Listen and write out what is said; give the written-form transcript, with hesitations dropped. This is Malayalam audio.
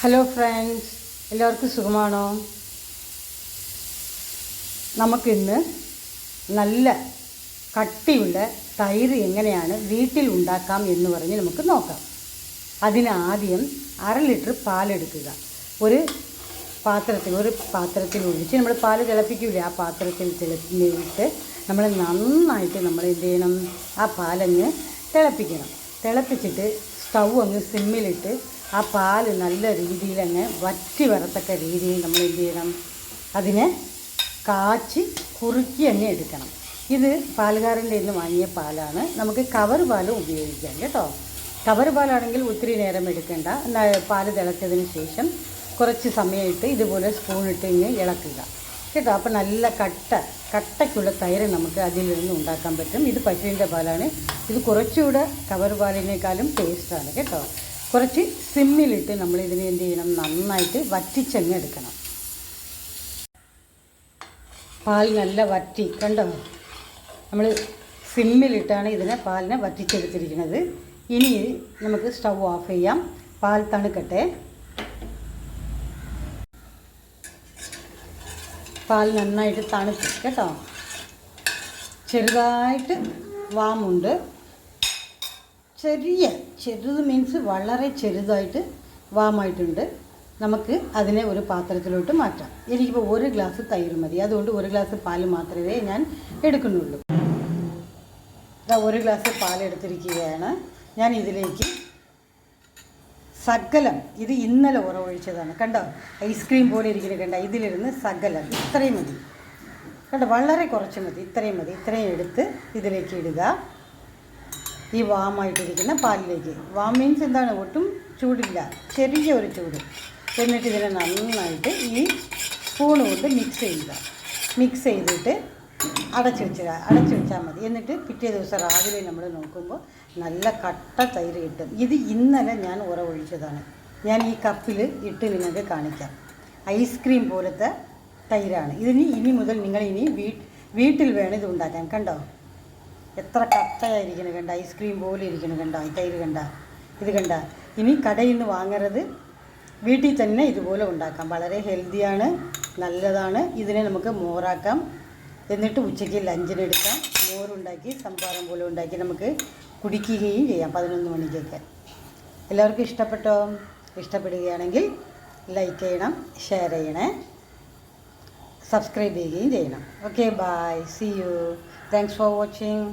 ഹലോ ഫ്രണ്ട്സ്, എല്ലാവർക്കും സുഖമാണോ? നമുക്കിന്ന് നല്ല കട്ടിയുള്ള തൈര് എങ്ങനെയാണ് വീട്ടിൽ ഉണ്ടാക്കാം എന്ന് പറഞ്ഞ് നമുക്ക് നോക്കാം. അതിനാദ്യം 1/2 ലിറ്റർ പാലെടുക്കുക. ഒരു പാത്രത്തിൽ ഒഴിച്ച് നമ്മൾ പാൽ തിളപ്പിക്കില്ല, ആ പാത്രത്തിൽ തിളപ്പിട്ട് നമ്മൾ നന്നായിട്ട് നമ്മൾ എന്ത് ചെയ്യണം, ആ പാലങ്ങ് തിളപ്പിക്കണം. തിളപ്പിച്ചിട്ട് സ്റ്റൗ അങ്ങ് സിമ്മിലിട്ട് ആ പാൽ നല്ല രീതിയിൽ അങ്ങ് വറ്റി വരത്തക്ക രീതിയിൽ നമ്മൾ എന്ത് ചെയ്യണം, അതിനെ കാച്ചി കുറുക്കി അങ്ങ് എടുക്കണം. ഇത് പാലുകാരൻ്റെ നിന്ന് വാങ്ങിയ പാലാണ്. നമുക്ക് കവർ പാലും ഉപയോഗിക്കാം കേട്ടോ. കവർ പാലാണെങ്കിൽ ഒത്തിരി നേരം എടുക്കേണ്ട. പാൽ തിളച്ചതിന് ശേഷം കുറച്ച് സമയമായിട്ട് ഇതുപോലെ സ്പൂണിട്ട് ഇങ്ങ് ഇളക്കുക കേട്ടോ. അപ്പോൾ നല്ല കട്ടയ്ക്കുള്ള തൈര് നമുക്ക് അതിൽ നിന്ന് ഉണ്ടാക്കാൻ പറ്റും. ഇത് പശുവിൻ്റെ പാലാണ്. ഇത് കുറച്ചുകൂടെ കവർ പാലിനേക്കാളും ടേസ്റ്റാണ് കേട്ടോ. കുറച്ച് സിമ്മിലിട്ട് നമ്മൾ ഇതിനെ എന്ത് ചെയ്യണം, നന്നായിട്ട് വറ്റിച്ചങ്ങ് എടുക്കണം. പാൽ നല്ല വറ്റി കണ്ടോ, നമ്മൾ സിമ്മിലിട്ടാണ് ഇതിനെ പാലിനെ വറ്റിച്ചെടുത്തിരിക്കുന്നത്. ഇനി നമുക്ക് സ്റ്റൗ ഓഫ് ചെയ്യാം. പാൽ തണുക്കട്ടെ. പാൽ നന്നായിട്ട് തണുത്തു കേട്ടോ. ചെറുതായിട്ട് വാമുണ്ട്. ചെറുത് മീൻസ് വളരെ ചെറുതായിട്ട് വാമായിട്ടുണ്ട്. നമുക്ക് അതിനെ ഒരു പാത്രത്തിലോട്ട് മാറ്റാം. എനിക്കിപ്പോൾ 1 ഗ്ലാസ് തൈര് മതി, അതുകൊണ്ട് 1 ഗ്ലാസ് പാൽ മാത്രമേ ഞാൻ എടുക്കുന്നുള്ളൂ. 1 ഗ്ലാസ് പാലെടുത്തിരിക്കുകയാണ്. ഞാൻ ഇതിലേക്ക് സകലം, ഇത് ഇന്നലെ ഉറവൊഴിച്ചതാണ് കണ്ടോ, ഐസ്ക്രീം പോലെ ഇരിക്കുന്നത് കണ്ടോ, ഇതിലിരുന്ന് സകലം ഇത്രയും മതി കണ്ടോ, വളരെ കുറച്ച് മതി, ഇത്രയും മതി. ഇത്രയും എടുത്ത് ഇതിലേക്ക് ഇടുക, ഈ വാമായിട്ടിരിക്കുന്ന പാലിലേക്ക്. വാം മീൻസ് എന്താണ്, ഒട്ടും ചൂടില്ല, ചെറിയൊരു ചൂട്. എന്നിട്ട് ഇതിനെ നന്നായിട്ട് ഈ സ്പൂൺ കൊണ്ട് മിക്സ് ചെയ്തിട്ട് അടച്ചു വെച്ചാൽ മതി. എന്നിട്ട് പിറ്റേ ദിവസം രാവിലെ നമ്മൾ നോക്കുമ്പോൾ നല്ല കട്ട തൈര് കിട്ടും. ഇത് ഇന്നലെ ഞാൻ ഉറവൊഴിച്ചതാണ്. ഞാൻ ഈ കപ്പിൽ ഇട്ട് നിങ്ങൾക്ക് കാണിക്കാം. ഐസ്ക്രീം പോലത്തെ തൈരാണ്. ഇനി മുതൽ നിങ്ങൾ വീട്ടിൽ വേണം ഇത് ഉണ്ടാക്കാൻ. കണ്ടോ എത്ര കട്ടയായിരിക്കണം കണ്ട, ഐസ്ക്രീം പോലെ ഇരിക്കണം കണ്ട, ഈ തൈര് കണ്ട, ഇത് കണ്ട. ഇനി കടയിൽ നിന്ന് വാങ്ങരുത്, വീട്ടിൽ തന്നെ ഇതുപോലെ ഉണ്ടാക്കാം. വളരെ ഹെൽത്തിയാണ്, നല്ലതാണ്. ഇതിനെ നമുക്ക് മോരാക്കാം. എന്നിട്ട് ഉച്ചയ്ക്ക് ലഞ്ചിനെടുക്കാം. മോരുണ്ടാക്കി സംഭാരം പോലെ ഉണ്ടാക്കി നമുക്ക് കുടിക്കുകയും ചെയ്യാം 11 മണിക്കൊക്കെ. എല്ലാവർക്കും ഇഷ്ടപ്പെട്ടോ? ഇഷ്ടപ്പെടുകയാണെങ്കിൽ ലൈക്ക് ചെയ്യണം, ഷെയർ ചെയ്യണേ, സബ്സ്ക്രൈബ് ചെയ്യുകയും ചെയ്യണം. Okay, bye, see you, thanks for watching.